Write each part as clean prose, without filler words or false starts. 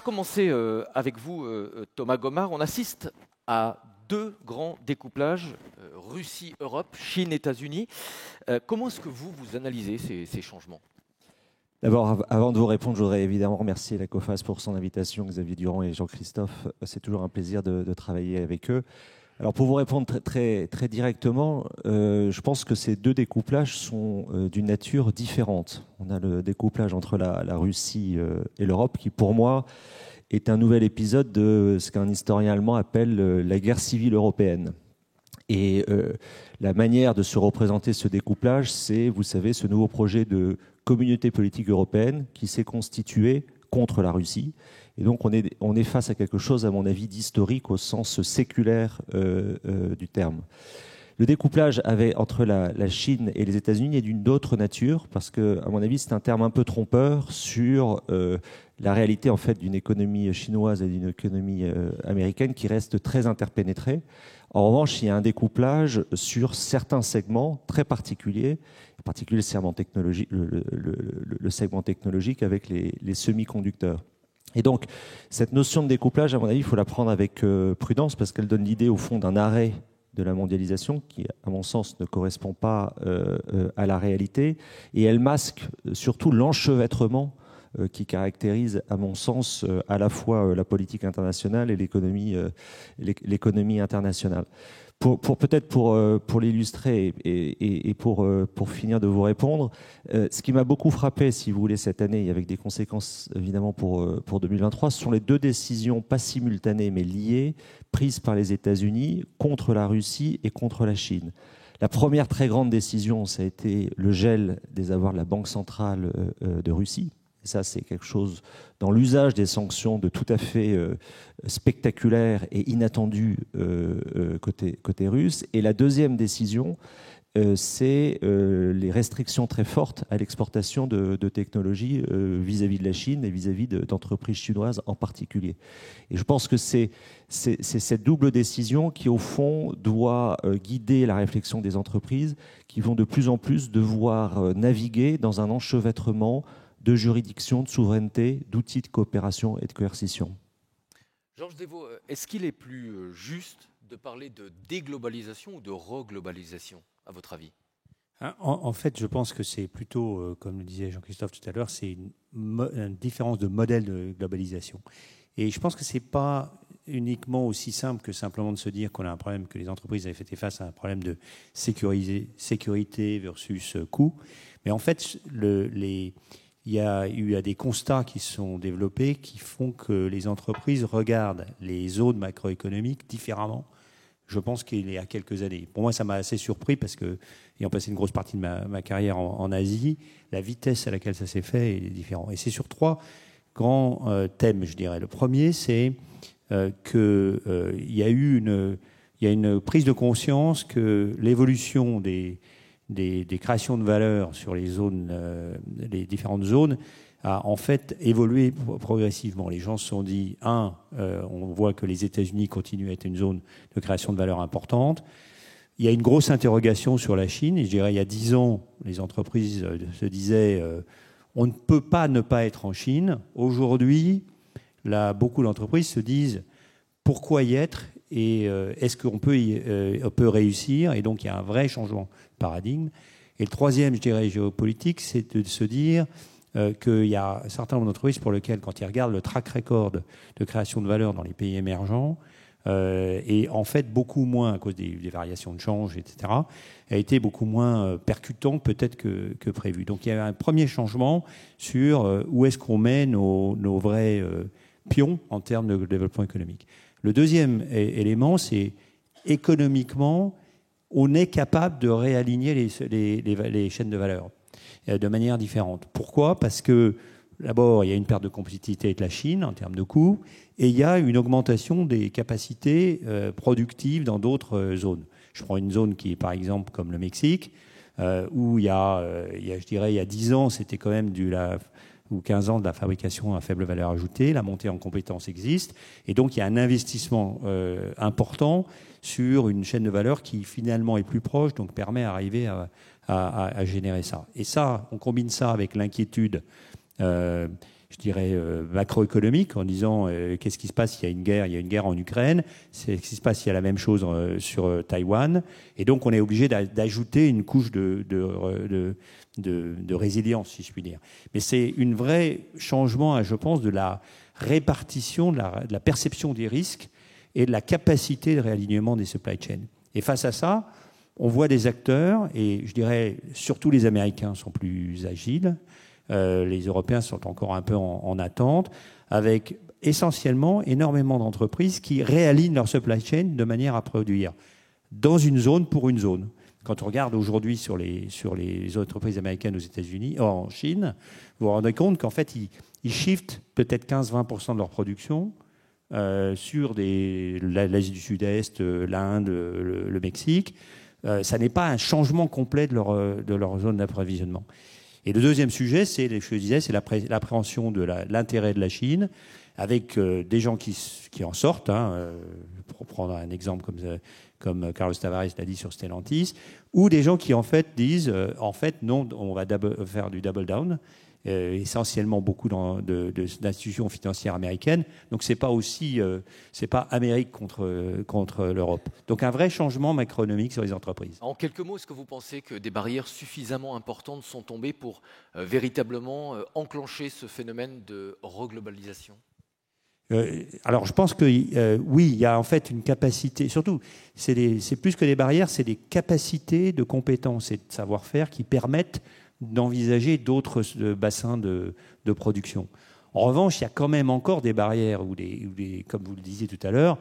commencer avec vous, Thomas Gomard. On assiste à deux grands découplages, Russie-Europe, Chine-États-Unis. Comment est-ce que vous analysez ces changements ? D'abord, avant de vous répondre, je voudrais évidemment remercier la COFAS pour son invitation, Xavier Durand et Jean-Christophe. C'est toujours un plaisir de travailler avec eux. Alors pour vous répondre très directement, je pense que ces deux découplages sont d'une nature différente. On a le découplage entre la Russie et l'Europe qui, pour moi, est un nouvel épisode de ce qu'un historien allemand appelle la guerre civile européenne. Et la manière de se représenter ce découplage, c'est, vous savez, ce nouveau projet de communauté politique européenne qui s'est constitué contre la Russie. Et donc on est face à quelque chose, à mon avis, d'historique au sens séculaire du terme. Le découplage entre la Chine et les États-Unis est d'une autre nature, parce que, à mon avis, c'est un terme un peu trompeur sur la réalité en fait d'une économie chinoise et d'une économie américaine qui reste très interpénétrée. En revanche, il y a un découplage sur certains segments très particuliers, en particulier le segment technologique avec les semi-conducteurs. Et donc, cette notion de découplage, à mon avis, il faut la prendre avec prudence parce qu'elle donne l'idée, au fond, d'un arrêt de la mondialisation qui, à mon sens, ne correspond pas à la réalité. Et elle masque surtout l'enchevêtrement qui caractérise, à mon sens, à la fois la politique internationale et l'économie internationale. Pour l'illustrer et pour finir de vous répondre, ce qui m'a beaucoup frappé, si vous voulez, cette année, avec des conséquences évidemment pour 2023, ce sont les deux décisions, pas simultanées mais liées, prises par les États-Unis contre la Russie et contre la Chine. La première très grande décision, ça a été le gel des avoirs de la Banque centrale de Russie. Et ça, c'est quelque chose dans l'usage des sanctions de tout à fait spectaculaire et inattendu côté russe. Et la deuxième décision, c'est les restrictions très fortes à l'exportation de technologies vis-à-vis de la Chine et vis-à-vis d'entreprises chinoises en particulier. Et je pense que c'est cette double décision qui, au fond, doit guider la réflexion des entreprises qui vont de plus en plus devoir naviguer dans un enchevêtrement de juridiction, de souveraineté, d'outils de coopération et de coercition. Georges Dévaux, est-ce qu'il est plus juste de parler de déglobalisation ou de reglobalisation, à votre avis ? En fait, je pense que c'est plutôt, comme le disait Jean-Christophe tout à l'heure, c'est une différence de modèle de globalisation. Et je pense que ce n'est pas uniquement aussi simple que simplement de se dire qu'on a un problème, que les entreprises avaient fait face à un problème de sécurité versus coût. Mais en fait, il y a eu des constats qui se sont développés qui font que les entreprises regardent les zones macroéconomiques différemment, je pense qu'il y a quelques années. Pour moi, ça m'a assez surpris parce que, ayant passé une grosse partie de ma carrière en Asie, la vitesse à laquelle ça s'est fait est différente. Et c'est sur trois grands thèmes, je dirais. Le premier, c'est qu'il y a une prise de conscience que l'évolution des créations de valeur sur les différentes zones a en fait évolué progressivement. Les gens se sont dit, on voit que les États-Unis continuent à être une zone de création de valeur importante. Il y a une grosse interrogation sur la Chine. Et je dirais, il y a 10 ans, les entreprises se disaient, on ne peut pas ne pas être en Chine. Aujourd'hui, beaucoup d'entreprises se disent, pourquoi y être ? Et est-ce qu'on peut réussir ? Et donc, il y a un vrai changement de paradigme. Et le troisième, je dirais, géopolitique, c'est de se dire qu'il y a un certain nombre d'entreprises pour lesquelles, quand ils regardent le track record de création de valeur dans les pays émergents, et en fait beaucoup moins, à cause des variations de change, etc., a été beaucoup moins percutant peut-être que prévu. Donc, il y a un premier changement sur où est-ce qu'on met nos vrais pions en termes de développement économique. Le deuxième élément, c'est économiquement, on est capable de réaligner les chaînes de valeur de manière différente. Pourquoi ? Parce que, d'abord, il y a une perte de compétitivité de la Chine en termes de coûts, et il y a une augmentation des capacités productives dans d'autres zones. Je prends une zone qui est, par exemple, comme le Mexique, où il y a 10 ans, c'était quand même ou 15 ans de la fabrication à faible valeur ajoutée, la montée en compétences existe, et donc il y a un investissement important sur une chaîne de valeur qui finalement est plus proche, donc permet d'arriver à générer ça. Et ça, on combine ça avec l'inquiétude je dirais, macroéconomique, en disant qu'est-ce qui se passe, il y a une guerre en Ukraine, c'est ce qui se passe, il y a la même chose sur Taïwan, et donc on est obligé d'ajouter une couche de résilience, si je puis dire. Mais c'est un vrai changement, je pense, de la répartition, de la perception des risques et de la capacité de réalignement des supply chains. Et face à ça, on voit des acteurs, et je dirais surtout les Américains sont plus agiles, les Européens sont encore un peu en attente, avec essentiellement énormément d'entreprises qui réalignent leur supply chain de manière à produire dans une zone pour une zone. Quand on regarde aujourd'hui sur les entreprises américaines aux États-Unis, en Chine, vous vous rendez compte qu'en fait, ils shiftent peut-être 15-20% de leur production sur l'Asie du Sud-Est, l'Inde, le Mexique. Ça n'est pas un changement complet de leur zone d'approvisionnement. Et le deuxième sujet, c'est, je le disais, c'est l'appréhension de l'intérêt de la Chine, avec des gens qui en sortent, pour prendre un exemple comme Carlos Tavares l'a dit sur Stellantis, ou des gens qui en fait disent, non, on va faire du double down, essentiellement beaucoup d'institutions financières américaines. Donc c'est pas Amérique contre l'Europe. Donc un vrai changement macroéconomique sur les entreprises. En quelques mots, est-ce que vous pensez que des barrières suffisamment importantes sont tombées pour véritablement enclencher ce phénomène de reglobalisation ? Alors je pense que oui, il y a en fait une capacité, surtout c'est plus que des barrières, c'est des capacités de compétences et de savoir-faire qui permettent d'envisager d'autres bassins de production. En revanche, il y a quand même encore des barrières, comme vous le disiez tout à l'heure,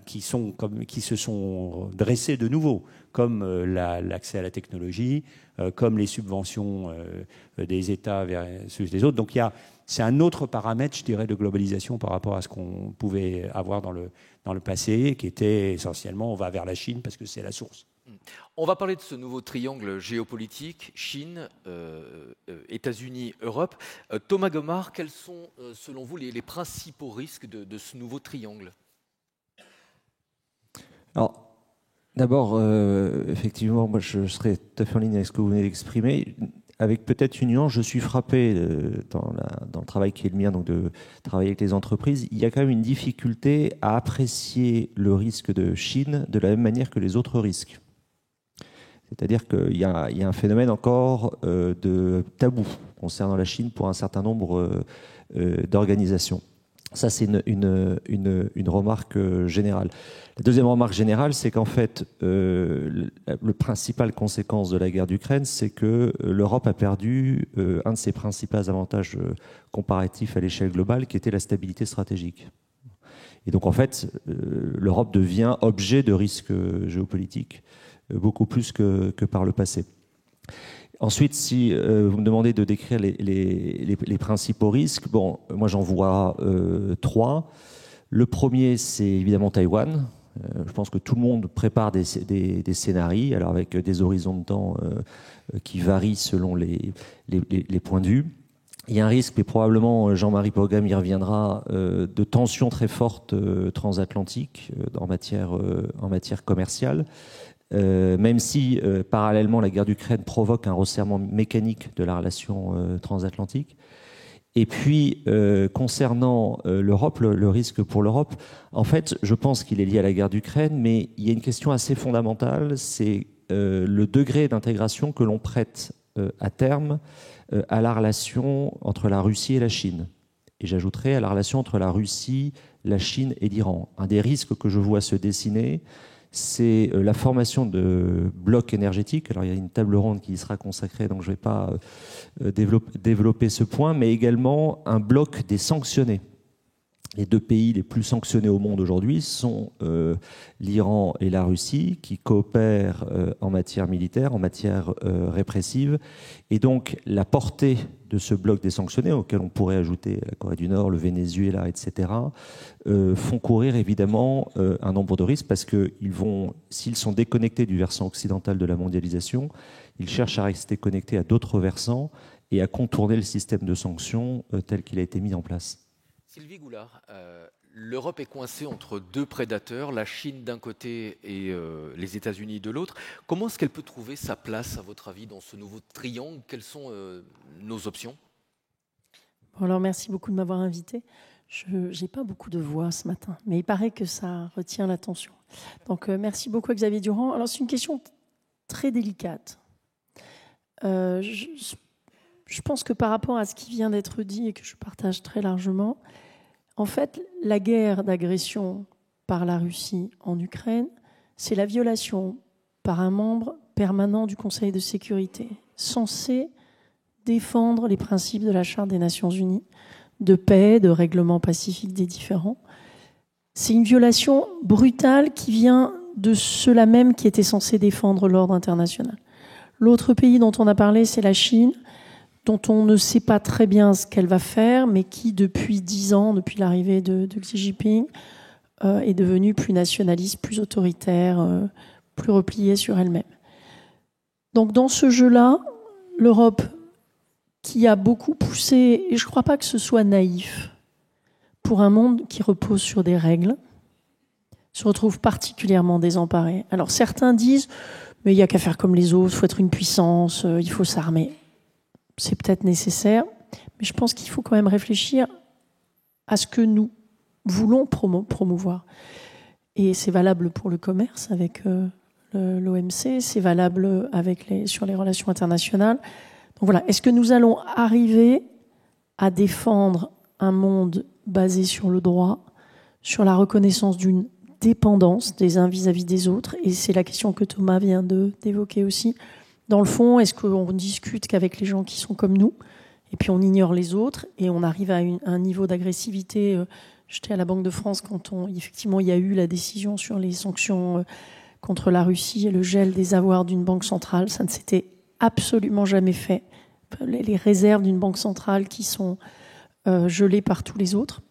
qui se sont dressées de nouveau, comme l'accès à la technologie, comme les subventions des États vers les autres. Donc c'est un autre paramètre, je dirais, de globalisation par rapport à ce qu'on pouvait avoir dans le passé, qui était essentiellement on va vers la Chine parce que c'est la source. On va parler de ce nouveau triangle géopolitique, Chine, États-Unis, Europe. Thomas Gomart, quels sont, selon vous, les principaux risques de ce nouveau triangle ? Alors, d'abord, effectivement, moi je serais tout à fait en ligne avec ce que vous venez d'exprimer. Avec peut-être une nuance, je suis frappé dans le travail qui est le mien, donc de travailler avec les entreprises. Il y a quand même une difficulté à apprécier le risque de Chine de la même manière que les autres risques. C'est-à-dire qu'il y a un phénomène encore de tabou concernant la Chine pour un certain nombre d'organisations. Ça, c'est une remarque générale. La deuxième remarque générale, c'est qu'en fait, le principal conséquence de la guerre d'Ukraine, c'est que l'Europe a perdu un de ses principaux avantages comparatifs à l'échelle globale, qui était la stabilité stratégique. Et donc, en fait, l'Europe devient objet de risques géopolitiques, beaucoup plus que par le passé. Ensuite, si vous me demandez de décrire les principaux risques, bon, moi j'en vois trois. Le premier, c'est évidemment Taïwan. Je pense que tout le monde prépare des scénarios, alors avec des horizons de temps qui varient selon les points de vue. Il y a un risque, mais probablement Jean-Marie Pogam y reviendra, de tensions très fortes transatlantiques en matière commerciale. Même si, parallèlement, la guerre d'Ukraine provoque un resserrement mécanique de la relation transatlantique. Et puis, concernant l'Europe, le risque pour l'Europe, en fait, je pense qu'il est lié à la guerre d'Ukraine, mais il y a une question assez fondamentale, c'est le degré d'intégration que l'on prête à terme à la relation entre la Russie et la Chine. Et j'ajouterai à la relation entre la Russie, la Chine et l'Iran. Un des risques que je vois se dessiner, c'est la formation de blocs énergétiques. Alors, il y a une table ronde qui y sera consacrée, donc je ne vais pas développer ce point, mais également un bloc des sanctionnés. Les deux pays les plus sanctionnés au monde aujourd'hui sont l'Iran et la Russie, qui coopèrent en matière militaire, en matière répressive. Et donc, la portée de ce bloc des sanctionnés, auquel on pourrait ajouter la Corée du Nord, le Venezuela, etc., font courir évidemment un nombre de risques parce qu'ils vont, s'ils sont déconnectés du versant occidental de la mondialisation, ils cherchent à rester connectés à d'autres versants et à contourner le système de sanctions tel qu'il a été mis en place. Sylvie Goulard, l'Europe est coincée entre deux prédateurs, la Chine d'un côté et les États-Unis de l'autre. Comment est-ce qu'elle peut trouver sa place, à votre avis, dans ce nouveau triangle ? Quelles sont nos options ? Bon, alors merci beaucoup de m'avoir invité. Je n'ai pas beaucoup de voix ce matin, mais il paraît que ça retient l'attention. Donc merci beaucoup à Xavier Durand. Alors c'est une question très délicate. Je pense que par rapport à ce qui vient d'être dit et que je partage très largement, en fait, la guerre d'agression par la Russie en Ukraine, c'est la violation par un membre permanent du Conseil de sécurité, censé défendre les principes de la Charte des Nations Unies, de paix, de règlement pacifique des différends. C'est une violation brutale qui vient de ceux-là même qui étaient censés défendre l'ordre international. L'autre pays dont on a parlé, c'est la Chine, dont on ne sait pas très bien ce qu'elle va faire, mais qui, depuis 10 ans, depuis l'arrivée de Xi Jinping, est devenue plus nationaliste, plus autoritaire, plus repliée sur elle-même. Donc dans ce jeu-là, l'Europe, qui a beaucoup poussé, et je ne crois pas que ce soit naïf, pour un monde qui repose sur des règles, se retrouve particulièrement désemparé. Alors certains disent, mais il n'y a qu'à faire comme les autres, il faut être une puissance, il faut s'armer. C'est peut-être nécessaire, mais je pense qu'il faut quand même réfléchir à ce que nous voulons promouvoir. Et c'est valable pour le commerce avec l'OMC, c'est valable sur les relations internationales. Donc voilà, est-ce que nous allons arriver à défendre un monde basé sur le droit, sur la reconnaissance d'une dépendance des uns vis-à-vis des autres? Et c'est la question que Thomas vient d'évoquer aussi. Dans le fond, est-ce qu'on discute qu'avec les gens qui sont comme nous, et puis on ignore les autres, et on arrive à un niveau d'agressivité? J'étais à la Banque de France quand effectivement il y a eu la décision sur les sanctions contre la Russie et le gel des avoirs d'une banque centrale. Ça ne s'était absolument jamais fait. Les réserves d'une banque centrale qui sont gelées par tous les autres.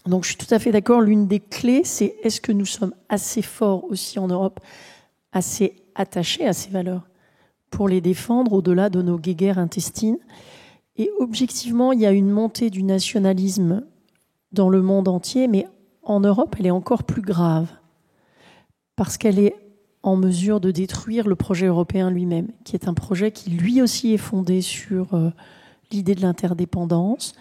Donc je suis tout à fait d'accord. L'une des clés, c'est est-ce que nous sommes assez forts aussi en Europe, assez attachés à ces valeurs pour les défendre au-delà de nos guéguerres intestines. Et objectivement, il y a une montée du nationalisme dans le monde entier, mais en Europe, elle est encore plus grave parce qu'elle est en mesure de détruire le projet européen lui-même, qui est un projet qui lui aussi est fondé sur l'idée de l'interdépendance,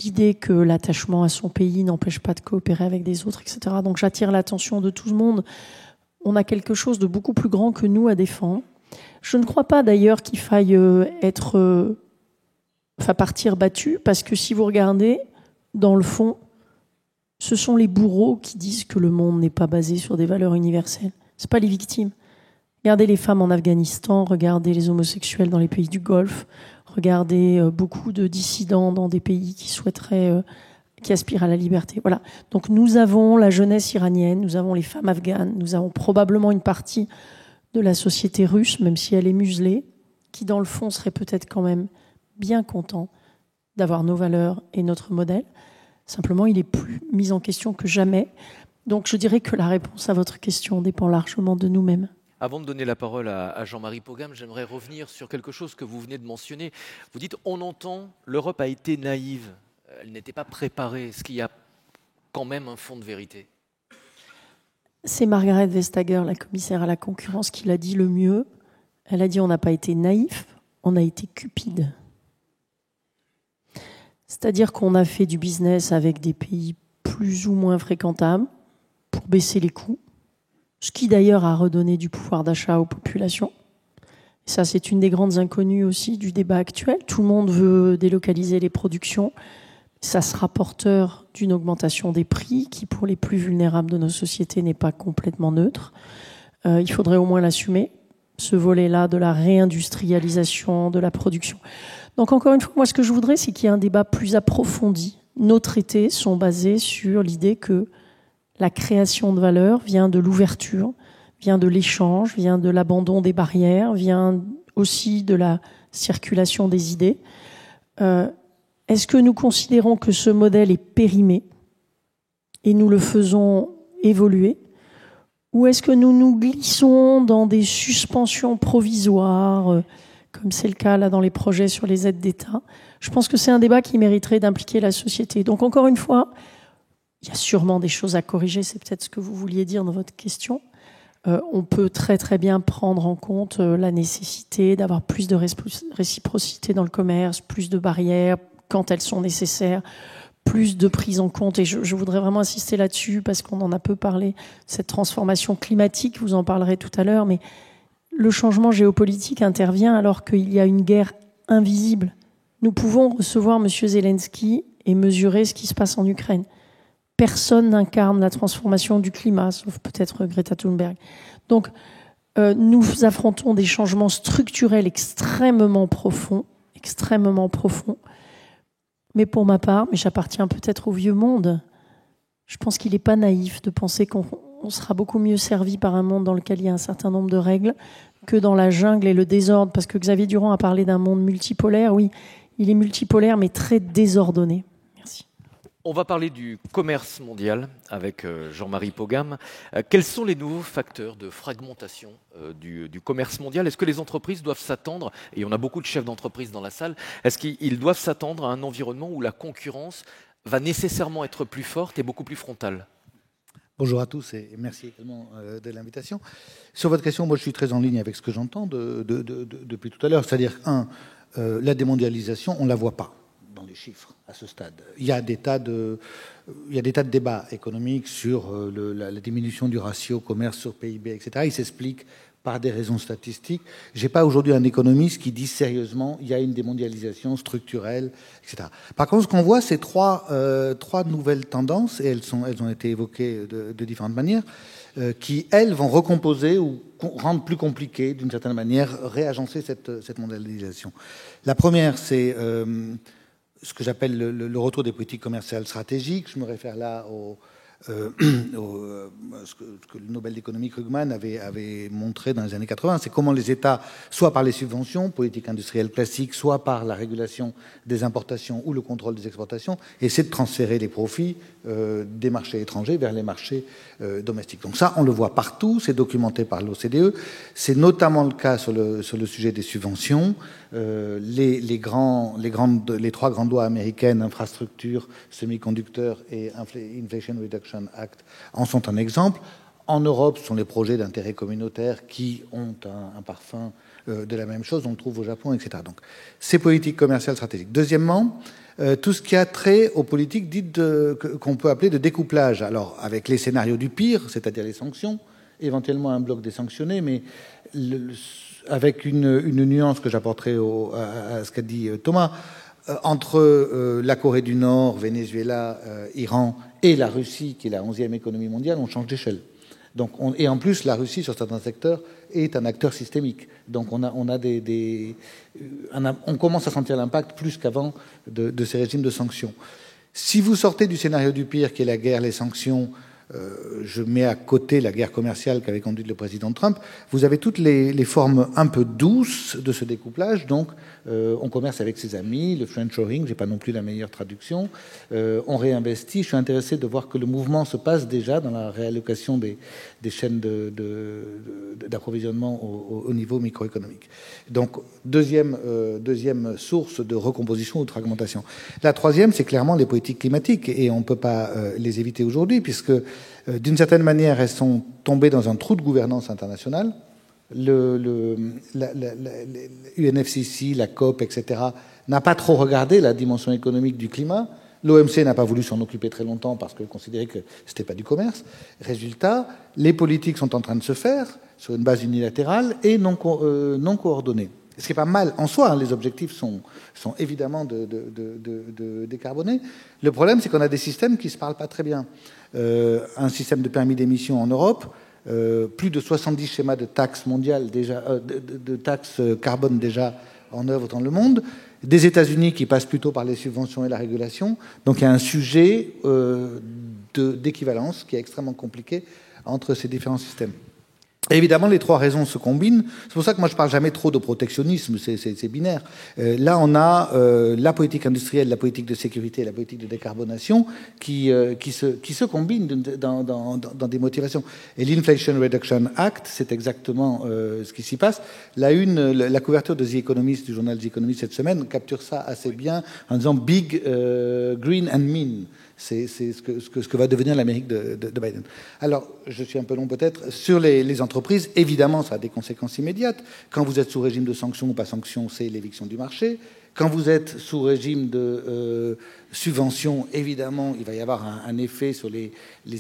l'idée que l'attachement à son pays n'empêche pas de coopérer avec des autres, etc. Donc j'attire l'attention de tout le monde. On a quelque chose de beaucoup plus grand que nous à défendre. Je ne crois pas d'ailleurs qu'il faille partir battu, parce que si vous regardez, dans le fond, ce sont les bourreaux qui disent que le monde n'est pas basé sur des valeurs universelles. Ce pas les victimes. Regardez les femmes en Afghanistan, regardez les homosexuels dans les pays du Golfe, regardez beaucoup de dissidents dans des pays qui aspirent à la liberté. Voilà. Donc nous avons la jeunesse iranienne, nous avons les femmes afghanes, nous avons probablement une partie de la société russe, même si elle est muselée, qui dans le fond serait peut-être quand même bien content d'avoir nos valeurs et notre modèle. Simplement, il est plus mis en question que jamais. Donc je dirais que la réponse à votre question dépend largement de nous-mêmes. Avant de donner la parole à Jean-Marie Pogam, j'aimerais revenir sur quelque chose que vous venez de mentionner. Vous dites, on entend, l'Europe a été naïve, elle n'était pas préparée. Est-ce qu'il y a quand même un fond de vérité? C'est Margaret Vestager, la commissaire à la concurrence, qui l'a dit le mieux. Elle a dit, on n'a pas été naïf, on a été cupide. C'est-à-dire qu'on a fait du business avec des pays plus ou moins fréquentables pour baisser les coûts, ce qui d'ailleurs a redonné du pouvoir d'achat aux populations. Et ça, c'est une des grandes inconnues aussi du débat actuel. Tout le monde veut délocaliser les productions. Ça sera porteur d'une augmentation des prix qui, pour les plus vulnérables de nos sociétés, n'est pas complètement neutre. Il faudrait au moins l'assumer, ce volet-là de la réindustrialisation, de la production. Donc encore une fois, moi ce que je voudrais, c'est qu'il y ait un débat plus approfondi. Nos traités sont basés sur l'idée que la création de valeur vient de l'ouverture, vient de l'échange, vient de l'abandon des barrières, vient aussi de la circulation des idées. Est-ce que nous considérons que ce modèle est périmé et nous le faisons évoluer, ou est-ce que nous nous glissons dans des suspensions provisoires, comme c'est le cas là dans les projets sur les aides d'État? Je pense que c'est un débat qui mériterait d'impliquer la société. Donc encore une fois, il y a sûrement des choses à corriger, c'est peut-être ce que vous vouliez dire dans votre question. On peut très très bien prendre en compte la nécessité d'avoir plus de réciprocité dans le commerce, plus de barrières, quand elles sont nécessaires, plus de prise en compte, et je voudrais vraiment insister là-dessus parce qu'on en a peu parlé, cette transformation climatique, vous en parlerez tout à l'heure, mais le changement géopolitique intervient alors qu'il y a une guerre invisible. Nous pouvons recevoir M. Zelensky et mesurer ce qui se passe en Ukraine. Personne n'incarne la transformation du climat, sauf peut-être Greta Thunberg. Donc, nous affrontons des changements structurels extrêmement profonds. Mais pour ma part, mais j'appartiens peut-être au vieux monde, je pense qu'il n'est pas naïf de penser qu'on sera beaucoup mieux servi par un monde dans lequel il y a un certain nombre de règles que dans la jungle et le désordre. Parce que Xavier Durand a parlé d'un monde multipolaire. Oui, il est multipolaire, mais très désordonné. Merci. On va parler du commerce mondial avec Jean-Marie Pogam. Quels sont les nouveaux facteurs de fragmentation du commerce mondial? Est-ce que les entreprises doivent s'attendre, et on a beaucoup de chefs d'entreprise dans la salle, est-ce qu'ils doivent s'attendre à un environnement où la concurrence va nécessairement être plus forte et beaucoup plus frontale? Bonjour à tous et merci également de l'invitation. Sur votre question, moi je suis très en ligne avec ce que j'entends depuis tout à l'heure. C'est-à-dire, la démondialisation, on ne la voit pas dans les chiffres à ce stade. Il y a des tas de débats économiques sur la diminution du ratio commerce sur PIB, etc. Ils s'expliquent par des raisons statistiques. Je n'ai pas aujourd'hui un économiste qui dit sérieusement il y a une démondialisation structurelle, etc. Par contre, ce qu'on voit, c'est trois nouvelles tendances, et elles ont été évoquées de différentes manières, qui, elles, vont recomposer ou rendre plus compliqué, d'une certaine manière, réagencer cette mondialisation. La première, c'est ce que j'appelle le retour des politiques commerciales stratégiques. Je me réfère là ce que le Nobel d'économie Krugman avait montré dans les années 80, c'est comment les États, soit par les subventions, politique industrielle classique, soit par la régulation des importations ou le contrôle des exportations, essaient de transférer les profits des marchés étrangers vers les marchés domestiques. Donc ça, on le voit partout, c'est documenté par l'OCDE. C'est notamment le cas sur le sujet des subventions. Les trois grandes lois américaines, infrastructure, semi-conducteurs et Inflation Reduction Act, en sont un exemple. En Europe, ce sont les projets d'intérêt communautaire qui ont un parfum de la même chose, on le trouve au Japon, etc. Donc, ces politiques commerciales stratégiques. Deuxièmement, tout ce qui a trait aux politiques dites qu'on peut appeler de découplage. Alors, avec les scénarios du pire, c'est-à-dire les sanctions, éventuellement un bloc des sanctionnés, mais avec une nuance que j'apporterai à ce qu'a dit Thomas, entre la Corée du Nord, Venezuela, Iran et la Russie, qui est la 11e économie mondiale, on change d'échelle. Donc et en plus, la Russie, sur certains secteurs, est un acteur systémique. Donc on commence à sentir l'impact plus qu'avant de ces régimes de sanctions. Si vous sortez du scénario du pire, qui est la guerre, les sanctions, je mets à côté la guerre commerciale qu'avait conduite le président Trump, vous avez toutes les formes un peu douces de ce découplage. Donc, on commerce avec ses amis, le friendshoring, j'ai pas non plus la meilleure traduction, on réinvestit. Je suis intéressé de voir que le mouvement se passe déjà dans la réallocation des chaînes d'approvisionnement au niveau microéconomique. Donc, deuxième source de recomposition ou de fragmentation. La troisième, c'est clairement les politiques climatiques, et on ne peut pas les éviter aujourd'hui, puisque d'une certaine manière, elles sont tombées dans un trou de gouvernance internationale. UNFCCC, la COP, etc., n'a pas trop regardé la dimension économique du climat. L'OMC n'a pas voulu s'en occuper très longtemps parce qu'elle considérait que ce n'était pas du commerce. Résultat, les politiques sont en train de se faire sur une base unilatérale et non coordonnée. Ce qui n'est pas mal en soi, hein, les objectifs sont évidemment de décarboner. Le problème, c'est qu'on a des systèmes qui ne se parlent pas très bien. Un système de permis d'émission en Europe, plus de 70 schémas de taxes mondiales déjà, de taxes carbone déjà en œuvre dans le monde, des États-Unis qui passent plutôt par les subventions et la régulation. Donc il y a un sujet d'équivalence qui est extrêmement compliqué entre ces différents systèmes. Et évidemment, les trois raisons se combinent. C'est pour ça que moi, je ne parle jamais trop de protectionnisme, c'est binaire. Là, on a la politique industrielle, la politique de sécurité et la politique de décarbonation qui se combinent dans des motivations. Et l'Inflation Reduction Act, c'est exactement ce qui s'y passe. La couverture de The Economist, du journal The Economist cette semaine, capture ça assez bien en disant « Big, Green and Mean ». C'est ce que va devenir l'Amérique de Biden. Alors, je suis un peu long peut-être. Sur les entreprises, évidemment, ça a des conséquences immédiates. Quand vous êtes sous régime de sanctions ou pas sanctions, c'est l'éviction du marché. Quand vous êtes sous régime de subvention, évidemment, il va y avoir un effet sur les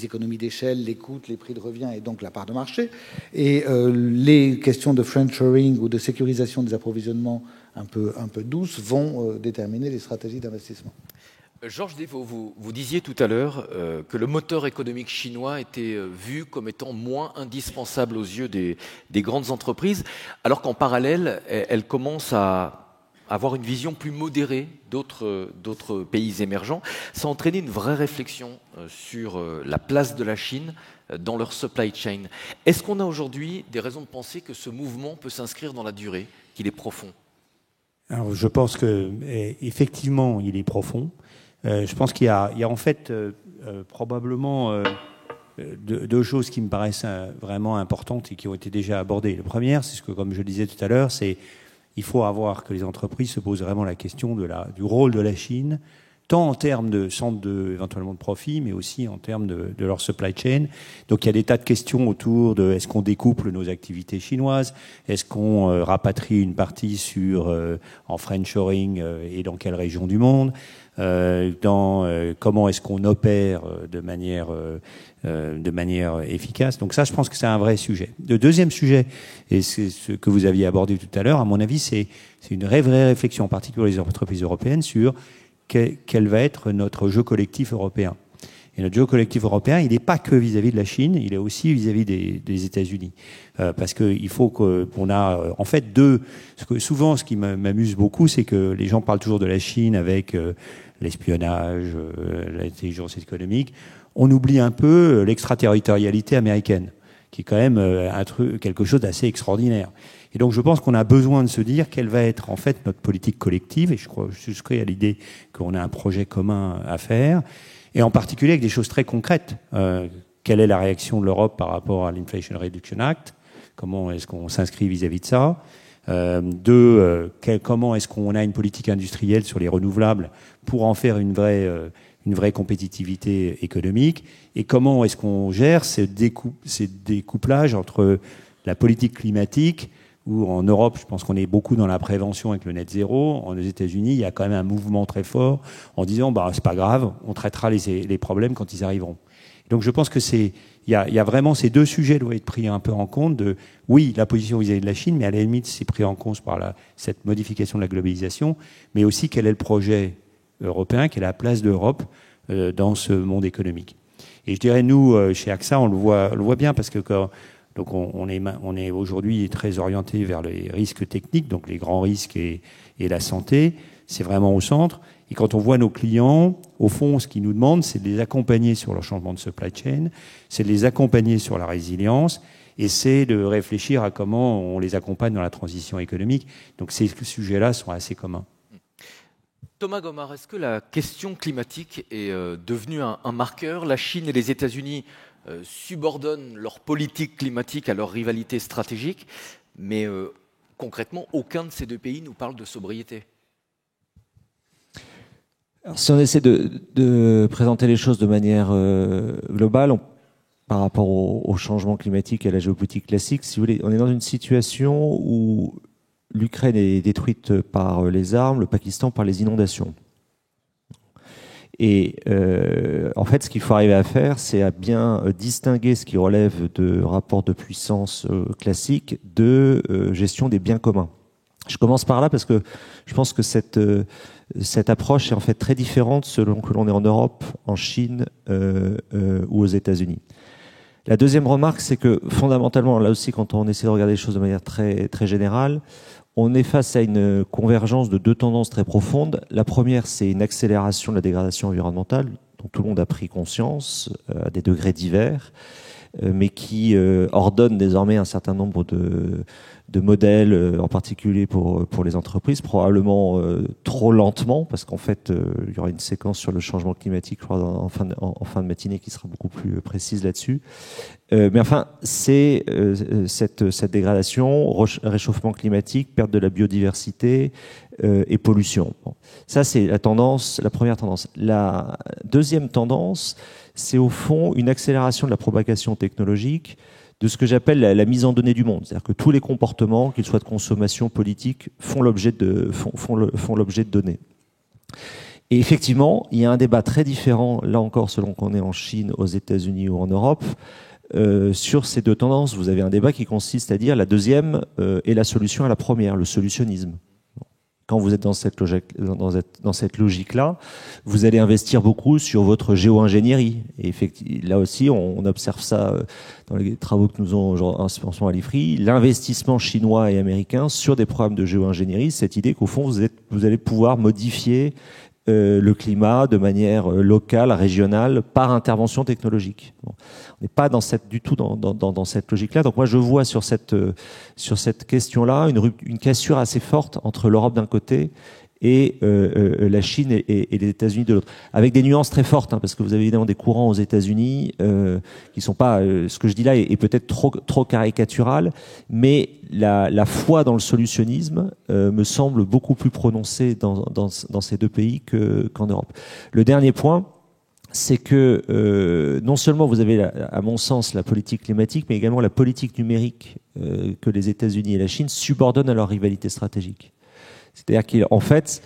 économies d'échelle, les coûts, les prix de revient et donc la part de marché. Et les questions de friendshoring ou de sécurisation des approvisionnements un peu douces vont déterminer les stratégies d'investissement. Georges Dévaux, vous disiez tout à l'heure que le moteur économique chinois était vu comme étant moins indispensable aux yeux des grandes entreprises, alors qu'en parallèle, elles commencent à avoir une vision plus modérée d'autres pays émergents. Ça a entraîné une vraie réflexion sur la place de la Chine dans leur supply chain. Est-ce qu'on a aujourd'hui des raisons de penser que ce mouvement peut s'inscrire dans la durée, qu'il est profond ? Alors, je pense qu'effectivement, il est profond. Je pense qu'il y a en fait probablement deux choses qui me paraissent vraiment importantes et qui ont été déjà abordées. La première, c'est ce que, comme je le disais tout à l'heure, c'est il faut avoir que les entreprises se posent vraiment la question du rôle de la Chine, tant en termes de centre éventuellement de profit, mais aussi en termes de leur supply chain. Donc il y a des tas de questions autour de est-ce qu'on découple nos activités chinoises, est-ce qu'on rapatrie une partie en friendshoring et dans quelle région du monde, comment est-ce qu'on opère de manière efficace. Donc ça, je pense que c'est un vrai sujet. Le deuxième sujet, et c'est ce que vous aviez abordé tout à l'heure, à mon avis, c'est une vraie réflexion, en particulier pour les entreprises européennes, sur quel va être notre jeu collectif européen. Et notre jeu collectif européen, il n'est pas que vis-à-vis de la Chine, il est aussi vis-à-vis des États-Unis. Parce qu'il faut qu'on a, en fait, souvent, ce qui m'amuse beaucoup, c'est que les gens parlent toujours de la Chine avec l'espionnage, l'intelligence économique. On oublie un peu l'extraterritorialité américaine, qui est quand même quelque chose d'assez extraordinaire. Et donc je pense qu'on a besoin de se dire quelle va être en fait notre politique collective, et je souscris à l'idée qu'on a un projet commun à faire, et en particulier avec des choses très concrètes. Quelle est la réaction de l'Europe par rapport à l'Inflation Reduction Act? Comment est-ce qu'on s'inscrit vis-à-vis de ça? Comment est-ce qu'on a une politique industrielle sur les renouvelables pour en faire une vraie compétitivité économique, et comment est-ce qu'on gère ces découplages entre la politique climatique, où en Europe, je pense qu'on est beaucoup dans la prévention avec le net zéro. Aux États-Unis, il y a quand même un mouvement très fort en disant c'est pas grave, on traitera les problèmes quand ils arriveront. Donc je pense que il y a vraiment ces deux sujets doivent être pris un peu en compte oui, la position vis-à-vis de la Chine, mais à la limite, c'est pris en compte par cette modification de la globalisation, mais aussi quel est le projet européen, quelle est la place de l'Europe dans ce monde économique. Et je dirais, nous, chez AXA, on le voit bien, parce que donc on est aujourd'hui très orienté vers les risques techniques, donc les grands risques et la santé, c'est vraiment au centre. Et quand on voit nos clients, au fond, ce qu'ils nous demandent, c'est de les accompagner sur leur changement de supply chain, c'est de les accompagner sur la résilience, et c'est de réfléchir à comment on les accompagne dans la transition économique. Donc ces sujets-là sont assez communs. Thomas Gomard, est-ce que la question climatique est devenue un marqueur? La Chine et les États-Unis subordonnent leur politique climatique à leur rivalité stratégique, mais concrètement, aucun de ces deux pays nous parle de sobriété. Alors, si on essaie de présenter les choses de manière globale, par rapport au changement climatique et à la géopolitique classique, si vous voulez, on est dans une situation où l'Ukraine est détruite par les armes, le Pakistan par les inondations. Et en fait, ce qu'il faut arriver à faire, c'est à bien distinguer ce qui relève de rapports de puissance classiques de gestion des biens communs. Je commence par là parce que je pense que cette approche est en fait très différente selon que l'on est en Europe, en Chine ou aux États-Unis. La deuxième remarque, c'est que fondamentalement, là aussi, quand on essaie de regarder les choses de manière très, très générale, on est face à une convergence de deux tendances très profondes. La première, c'est une accélération de la dégradation environnementale, dont tout le monde a pris conscience à des degrés divers, mais qui ordonne désormais un certain nombre de modèles, en particulier pour les entreprises, probablement trop lentement, parce qu'en fait, il y aura une séquence sur le changement climatique, je crois, en fin de matinée, qui sera beaucoup plus précise là-dessus. Mais enfin, c'est cette dégradation, réchauffement climatique, perte de la biodiversité et pollution. Bon. Ça, c'est la première tendance. La deuxième tendance, c'est au fond une accélération de la propagation technologique de ce que j'appelle la mise en données du monde. C'est-à-dire que tous les comportements, qu'ils soient de consommation politique, font l'objet de données. Et effectivement, il y a un débat très différent, là encore, selon qu'on est en Chine, aux États-Unis ou en Europe, sur ces deux tendances. Vous avez un débat qui consiste à dire la deuxième est la solution à la première, le solutionnisme. Quand vous êtes dans cette logique-là, vous allez investir beaucoup sur votre géo-ingénierie. Et effectivement, là aussi, on observe ça dans les travaux que nous avons en ce moment à l'IFRI, l'investissement chinois et américain sur des programmes de géo-ingénierie, cette idée qu'au fond, vous allez pouvoir modifier le climat de manière locale, régionale, par intervention technologique. Bon. On n'est pas du tout dans cette logique-là. Donc moi, je vois sur cette question-là une cassure assez forte entre l'Europe d'un côté et la Chine et les États-Unis de l'autre, avec des nuances très fortes, hein, parce que vous avez évidemment des courants aux États-Unis qui sont pas, ce que je dis là est peut-être trop caricatural, mais la foi dans le solutionnisme me semble beaucoup plus prononcée dans ces deux pays qu'en Europe. Le dernier point, c'est que non seulement vous avez, à mon sens, la politique climatique, mais également la politique numérique que les États-Unis et la Chine subordonnent à leur rivalité stratégique. C'est-à-dire qu'en fait,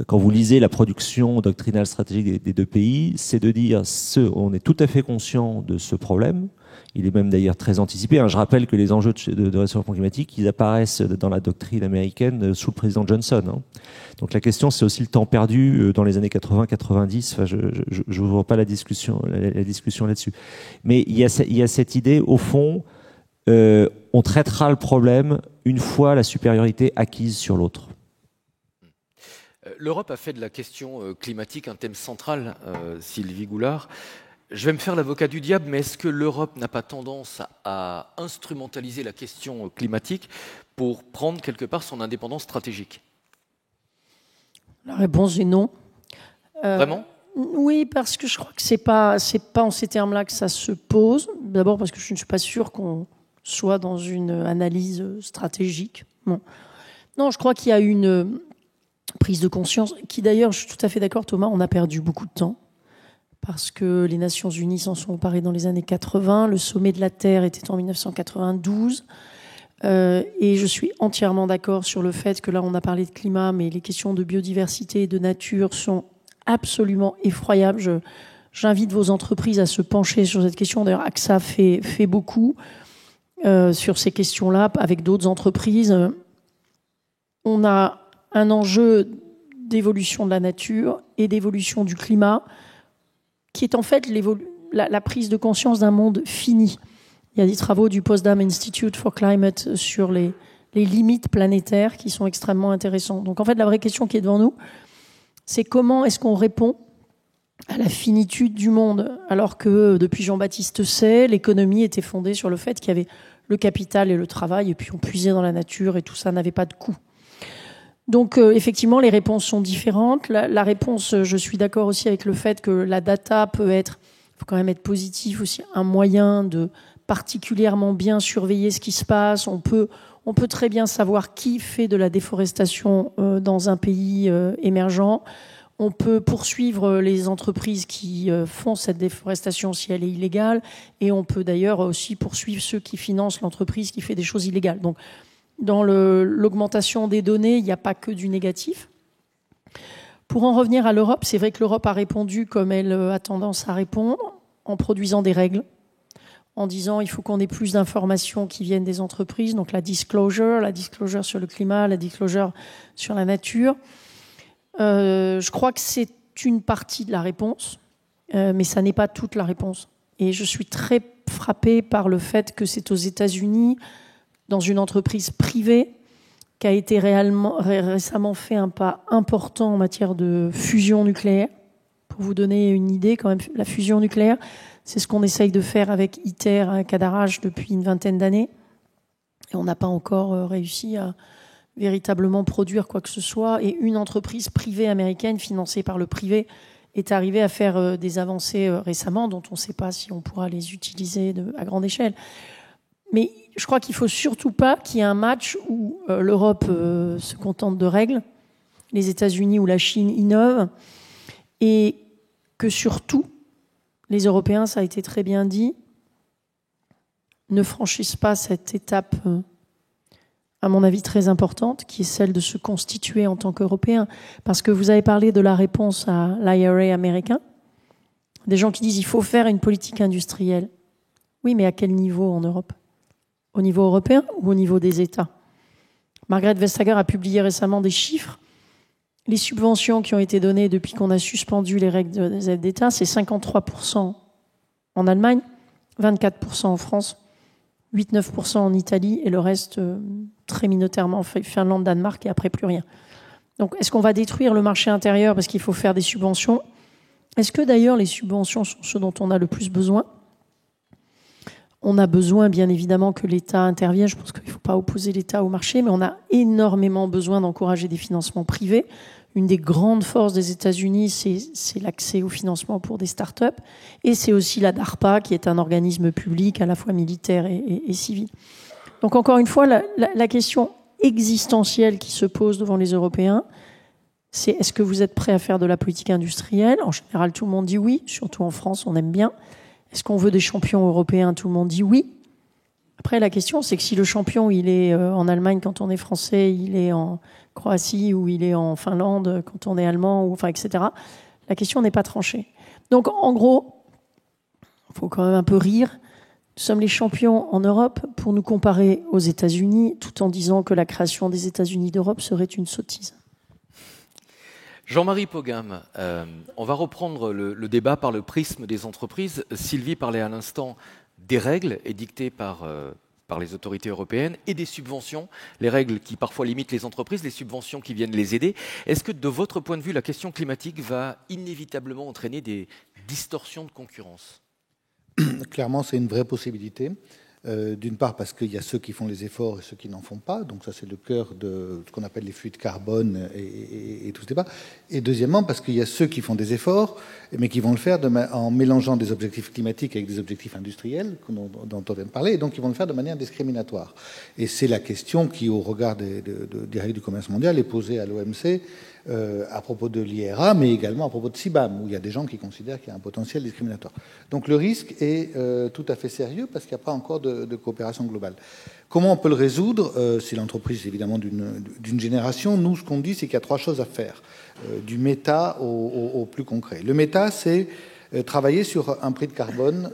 quand vous lisez la production doctrinale stratégique des deux pays, c'est de dire on est tout à fait conscient de ce problème. Il est même d'ailleurs très anticipé. Je rappelle que les enjeux de réchauffement climatique, ils apparaissent dans la doctrine américaine sous le président Johnson. Donc la question, c'est aussi le temps perdu dans les années 80-90. Enfin, je ne vois pas la discussion là-dessus. Mais il y a cette idée, au fond, on traitera le problème une fois la supériorité acquise sur l'autre. L'Europe a fait de la question climatique un thème central, Sylvie Goulard. Je vais me faire l'avocat du diable, mais est-ce que l'Europe n'a pas tendance à instrumentaliser la question climatique pour prendre quelque part son indépendance stratégique ? La réponse est non. Vraiment ? Oui, parce que je crois que c'est pas en ces termes-là que ça se pose. D'abord parce que je ne suis pas sûre qu'on soit dans une analyse stratégique. Non, je crois qu'il y a une prise de conscience qui, d'ailleurs, je suis tout à fait d'accord, Thomas, on a perdu beaucoup de temps parce que les Nations Unies s'en sont emparées dans les années 80. Le sommet de la Terre était en 1992. Et je suis entièrement d'accord sur le fait que là, on a parlé de climat, mais les questions de biodiversité et de nature sont absolument effroyables. J'invite vos entreprises à se pencher sur cette question. D'ailleurs, AXA fait beaucoup sur ces questions-là avec d'autres entreprises. On a un enjeu d'évolution de la nature et d'évolution du climat qui est en fait la prise de conscience d'un monde fini. Il y a des travaux du Potsdam Institute for Climate sur les limites planétaires qui sont extrêmement intéressants. Donc en fait, la vraie question qui est devant nous, c'est comment est-ce qu'on répond à la finitude du monde, alors que depuis Jean-Baptiste Say, l'économie était fondée sur le fait qu'il y avait le capital et le travail, et puis on puisait dans la nature et tout ça n'avait pas de coût. Donc effectivement, les réponses sont différentes. La réponse, je suis d'accord aussi avec le fait que la data peut être, il faut quand même être positif aussi, un moyen de particulièrement bien surveiller ce qui se passe. On peut très bien savoir qui fait de la déforestation dans un pays émergent. On peut poursuivre les entreprises qui font cette déforestation si elle est illégale. Et on peut d'ailleurs aussi poursuivre ceux qui financent l'entreprise qui fait des choses illégales. Donc, dans l'augmentation des données, il n'y a pas que du négatif. Pour en revenir à l'Europe, c'est vrai que l'Europe a répondu comme elle a tendance à répondre, en produisant des règles, en disant il faut qu'on ait plus d'informations qui viennent des entreprises, donc la disclosure sur le climat, la disclosure sur la nature. Je crois que c'est une partie de la réponse, mais ça n'est pas toute la réponse. Et je suis très frappée par le fait que c'est aux États-Unis, dans une entreprise privée, qu'a été récemment fait un pas important en matière de fusion nucléaire. Pour vous donner une idée, quand même, la fusion nucléaire, c'est ce qu'on essaye de faire avec ITER à Cadarache depuis une vingtaine d'années. Et on n'a pas encore réussi à véritablement produire quoi que ce soit. Et une entreprise privée américaine, financée par le privé, est arrivée à faire des avancées récemment, dont on ne sait pas si on pourra les utiliser à grande échelle. Mais je crois qu'il ne faut surtout pas qu'il y ait un match où l'Europe se contente de règles, les États-Unis ou la Chine innovent, et que surtout, les Européens, ça a été très bien dit, ne franchissent pas cette étape, à mon avis, très importante, qui est celle de se constituer en tant qu'Européens. Parce que vous avez parlé de la réponse à l'IRA américain. Des gens qui disent qu'il faut faire une politique industrielle. Oui, mais à quel niveau en Europe? Au niveau européen ou au niveau des États? Margaret Vestager a publié récemment des chiffres. Les subventions qui ont été données depuis qu'on a suspendu les règles des aides d'État, c'est 53% en Allemagne, 24% en France, 8-9% en Italie et le reste très minoritairement Finlande, Danemark et après plus rien. Donc est-ce qu'on va détruire le marché intérieur parce qu'il faut faire des subventions? Est-ce que d'ailleurs les subventions sont ce dont on a le plus besoin? On a besoin bien évidemment que l'État intervienne, je pense qu'il ne faut pas opposer l'État au marché, mais on a énormément besoin d'encourager des financements privés. Une des grandes forces des États-Unis, c'est l'accès au financement pour des start-up. Et c'est aussi la DARPA, qui est un organisme public à la fois militaire et civil. Donc encore une fois, la question existentielle qui se pose devant les Européens, c'est est-ce que vous êtes prêts à faire de la politique industrielle? En général, tout le monde dit oui, surtout en France, on aime bien. Est-ce qu'on veut des champions européens? Tout le monde dit oui. Après, la question, c'est que si le champion, il est en Allemagne quand on est français, il est en Croatie ou il est en Finlande quand on est allemand, etc. La question n'est pas tranchée. Donc, en gros, il faut quand même un peu rire. Nous sommes les champions en Europe pour nous comparer aux États-Unis, tout en disant que la création des États-Unis d'Europe serait une sottise. Jean-Marie Pogam, on va reprendre le débat par le prisme des entreprises. Sylvie parlait à l'instant des règles édictées par les autorités européennes et des subventions, les règles qui parfois limitent les entreprises, les subventions qui viennent les aider. Est-ce que de votre point de vue, la question climatique va inévitablement entraîner des distorsions de concurrence? Clairement, c'est une vraie possibilité. D'une part parce qu'il y a ceux qui font les efforts et ceux qui n'en font pas, donc ça c'est le cœur de ce qu'on appelle les flux de carbone et tout ce débat. Et deuxièmement parce qu'il y a ceux qui font des efforts, mais qui vont le faire en mélangeant des objectifs climatiques avec des objectifs industriels, dont on vient de parler, et donc ils vont le faire de manière discriminatoire. Et c'est la question qui, au regard des règles du commerce mondial, est posée à l'OMC à propos de l'IRA, mais également à propos de CBAM, où il y a des gens qui considèrent qu'il y a un potentiel discriminatoire. Donc le risque est tout à fait sérieux parce qu'il n'y a pas encore de coopération globale. Comment on peut le résoudre? C'est l'entreprise évidemment d'une génération. Nous, ce qu'on dit, c'est qu'il y a trois choses à faire, du méta au plus concret. Le méta, c'est travailler sur un prix de carbone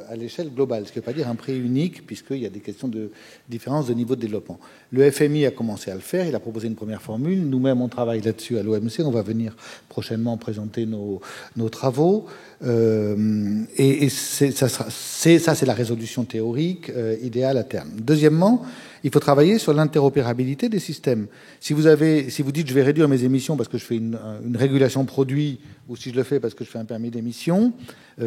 à l'échelle globale, ce qui ne veut pas dire un prix unique, puisqu'il y a des questions de différence de niveau de développement. Le FMI a commencé à le faire, il a proposé une première formule, nous-mêmes on travaille là-dessus à l'OMC, on va venir prochainement présenter nos travaux, et ça c'est la résolution théorique idéale à terme. Deuxièmement, il faut travailler sur l'interopérabilité des systèmes. Si vous dites je vais réduire mes émissions parce que je fais une régulation produit, ou si je le fais parce que je fais un permis d'émission,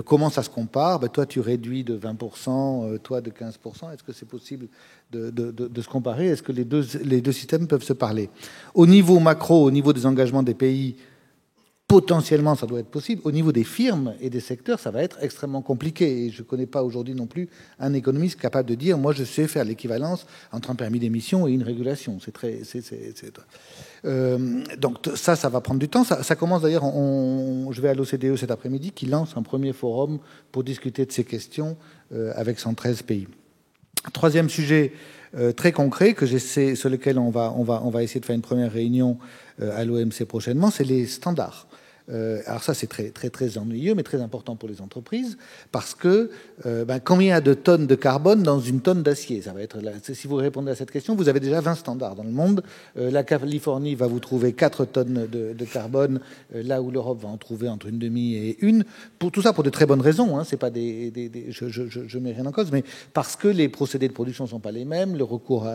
comment ça se compare? Toi tu réduis de 20%, toi de 15%. Est-ce que c'est possible de se comparer? Est-ce que les deux systèmes peuvent se parler? Au niveau macro, au niveau des engagements des pays, potentiellement, ça doit être possible. Au niveau des firmes et des secteurs, ça va être extrêmement compliqué. Et je ne connais pas aujourd'hui non plus un économiste capable de dire « moi, je sais faire l'équivalence entre un permis d'émission et une régulation ». Donc ça va prendre du temps. Ça commence d'ailleurs, je vais à l'OCDE cet après-midi, qui lance un premier forum pour discuter de ces questions avec 113 pays. Troisième sujet très concret sur lequel on va essayer de faire une première réunion à l'OMC prochainement, c'est les standards. Alors ça, c'est très, très, très ennuyeux, mais très important pour les entreprises, parce que combien de tonnes de carbone dans une tonne d'acier? Ça va être si vous répondez à cette question, vous avez déjà 20 standards dans le monde. La Californie va vous trouver 4 tonnes de carbone, là où l'Europe va en trouver entre une demi et une. Pour tout ça, pour de très bonnes raisons. Hein, c'est pas je mets rien en cause, mais parce que les procédés de production sont pas les mêmes, le recours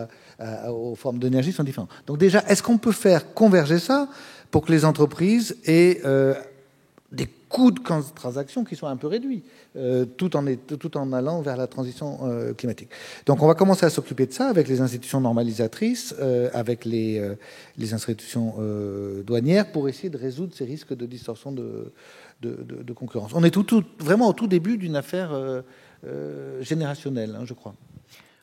aux formes d'énergie sont différents. Donc déjà, est-ce qu'on peut faire converger ça pour que les entreprises aient des coûts de transaction qui soient un peu réduits, tout en allant vers la transition climatique. Donc on va commencer à s'occuper de ça avec les institutions normalisatrices, avec les institutions douanières, pour essayer de résoudre ces risques de distorsion de concurrence. On est vraiment au tout début d'une affaire générationnelle, hein, je crois.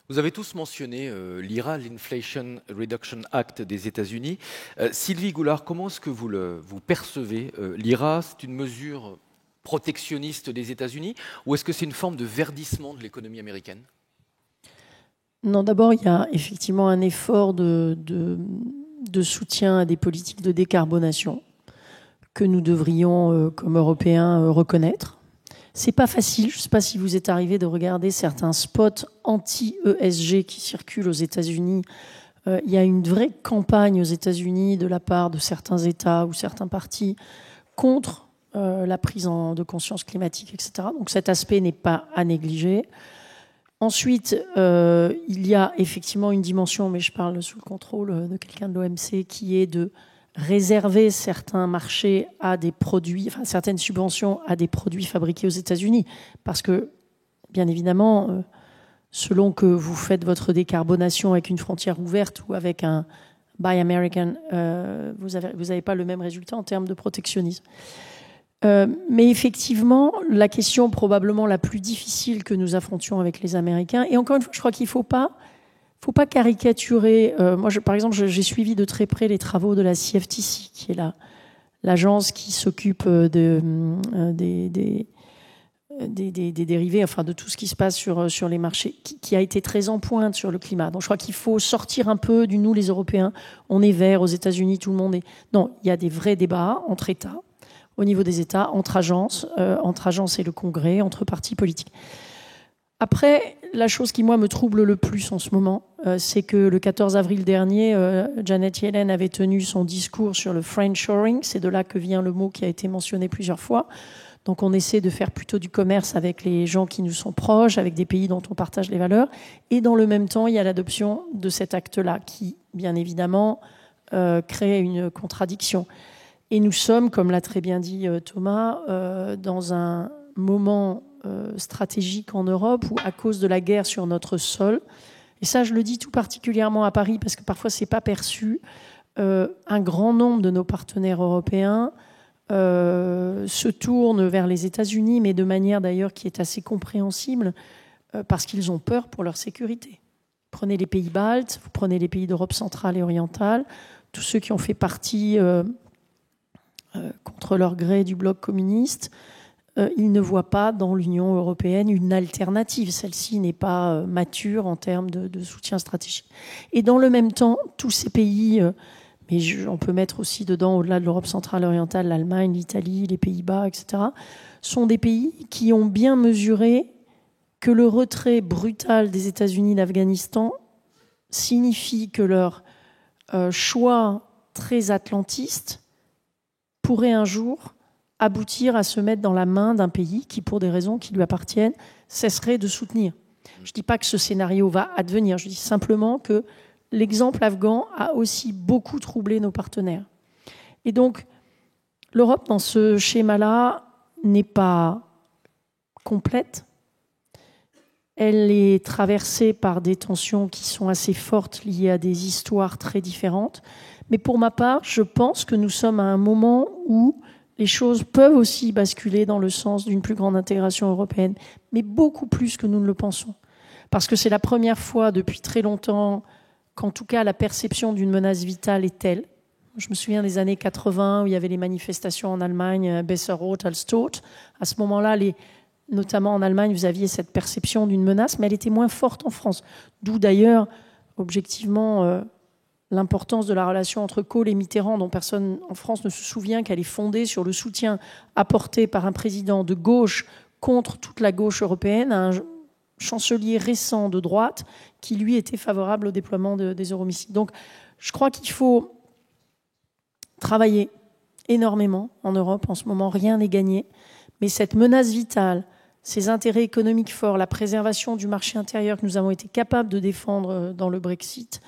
Vous avez tous mentionné l'IRA, l'Inflation Reduction Act des États-Unis. Sylvie Goulard, comment est-ce que vous percevez l'IRA? C'est une mesure protectionniste des États-Unis ou est-ce que c'est une forme de verdissement de l'économie américaine? Non, d'abord, il y a effectivement un effort de soutien à des politiques de décarbonation que nous devrions, comme Européens, reconnaître. C'est pas facile. Je ne sais pas si vous êtes arrivé de regarder certains spots anti-ESG qui circulent aux États-Unis. Il y a une vraie campagne aux États-Unis de la part de certains États ou certains partis contre la prise de conscience climatique, etc. Donc cet aspect n'est pas à négliger. Ensuite, il y a effectivement une dimension, mais je parle sous le contrôle de quelqu'un de l'OMC, qui est de réserver certains marchés à des produits, enfin certaines subventions à des produits fabriqués aux États-Unis. Parce que, bien évidemment, selon que vous faites votre décarbonation avec une frontière ouverte ou avec un Buy American, vous n'avez pas le même résultat en termes de protectionnisme. Mais effectivement, la question probablement la plus difficile que nous affrontions avec les Américains, et encore une fois, je crois qu'il ne faut pas caricaturer. Moi, par exemple, j'ai suivi de très près les travaux de la CFTC, qui est l'agence qui s'occupe des dérivés, enfin de tout ce qui se passe sur les marchés, qui a été très en pointe sur le climat. Donc je crois qu'il faut sortir un peu du nous, les Européens. On est vert aux États-Unis, tout le monde est... Non, il y a des vrais débats entre États, au niveau des États, entre agences et le Congrès, entre partis politiques. Après, la chose qui, moi, me trouble le plus en ce moment, c'est que le 14 avril dernier, Janet Yellen avait tenu son discours sur le friendshoring. C'est de là que vient le mot qui a été mentionné plusieurs fois. Donc on essaie de faire plutôt du commerce avec les gens qui nous sont proches, avec des pays dont on partage les valeurs. Et dans le même temps, il y a l'adoption de cet acte-là qui, bien évidemment, crée une contradiction. Et nous sommes, comme l'a très bien dit Thomas, dans un moment stratégique en Europe où, à cause de la guerre sur notre sol, et ça je le dis tout particulièrement à Paris parce que parfois c'est pas perçu, un grand nombre de nos partenaires européens se tournent vers les États-Unis, mais de manière d'ailleurs qui est assez compréhensible, parce qu'ils ont peur pour leur sécurité. Prenez les pays baltes, vous prenez les pays d'Europe centrale et orientale, tous ceux qui ont fait partie contre leur gré du bloc communiste, ils ne voient pas dans l'Union européenne une alternative. Celle-ci n'est pas mature en termes de soutien stratégique. Et dans le même temps, tous ces pays, mais on peut mettre aussi dedans, au-delà de l'Europe centrale et orientale, l'Allemagne, l'Italie, les Pays-Bas, etc., sont des pays qui ont bien mesuré que le retrait brutal des États-Unis d'Afghanistan signifie que leur choix très atlantiste pourrait un jour aboutir à se mettre dans la main d'un pays qui, pour des raisons qui lui appartiennent, cesserait de soutenir. Je ne dis pas que ce scénario va advenir, je dis simplement que l'exemple afghan a aussi beaucoup troublé nos partenaires. Et donc, l'Europe, dans ce schéma-là, n'est pas complète. Elle est traversée par des tensions qui sont assez fortes, liées à des histoires très différentes. Mais pour ma part, je pense que nous sommes à un moment où les choses peuvent aussi basculer dans le sens d'une plus grande intégration européenne, mais beaucoup plus que nous ne le pensons. Parce que c'est la première fois depuis très longtemps qu'en tout cas la perception d'une menace vitale est telle. Je me souviens des années 80 où il y avait les manifestations en Allemagne, Besser Rot als Tod. À ce moment-là, notamment en Allemagne, vous aviez cette perception d'une menace, mais elle était moins forte en France. D'où d'ailleurs, objectivement, l'importance de la relation entre Kohl et Mitterrand, dont personne en France ne se souvient qu'elle est fondée sur le soutien apporté par un président de gauche contre toute la gauche européenne à un chancelier récent de droite qui, lui, était favorable au déploiement des euromissiles. Donc, je crois qu'il faut travailler énormément en Europe. En ce moment, rien n'est gagné. Mais cette menace vitale, ces intérêts économiques forts, la préservation du marché intérieur que nous avons été capables de défendre dans le Brexit,